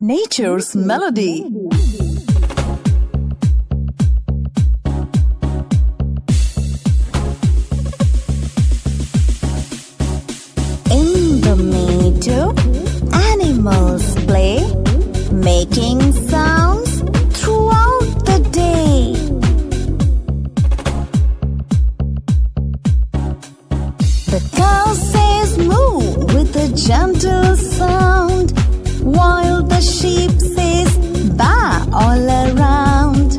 Nature's melody. In the meadow, animals play, making sounds throughout the day. The cow says moo with a gentle sound, while the sheep says baa all around.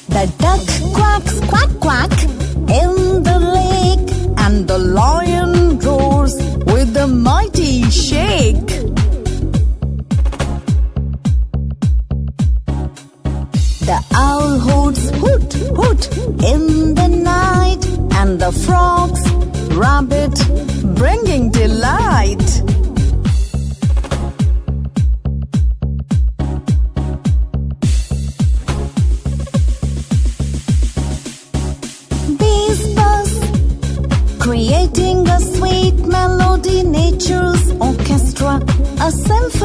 The duck quacks quack quack in the lake, and the lion roars with a mighty shake. The owl hoots hoot hoot in the night, and the frogs rabbit bringing delight. Bees buzz, creating a sweet melody, nature's orchestra, a symphony.